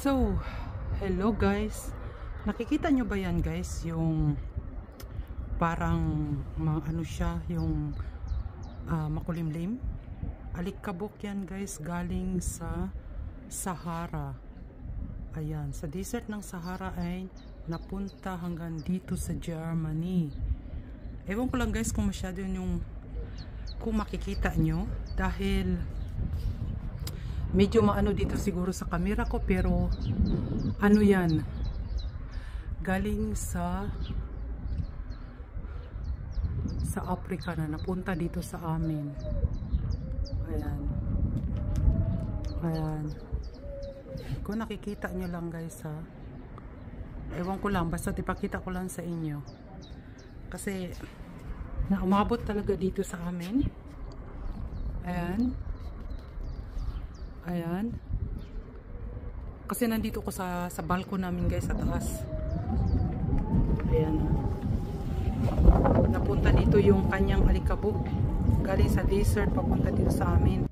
So, hello guys. Nakikita nyo ba yan guys? Yung parang ano siya, yung makulimlim. Alikabok yan guys, galing sa Sahara. Ayan, sa desert ng Sahara ay napunta hanggang dito sa Germany. Ewan ko lang guys kung masyado yung kung makikita nyo, dahil medyo maano dito siguro sa camera ko, pero ano yan, galing sa Africa na napunta dito sa amin. Ayan, ayan, kung nakikita nyo lang guys ha, ewan ko lang, basta ipakita ko lang sa inyo kasi na umabot talaga dito sa amin. Ayan, ayan, kasi nandito ko sa balcony namin guys, sa taas. Ayan, napunta dito yung kanyang alikabok galing sa desert papunta dito sa amin.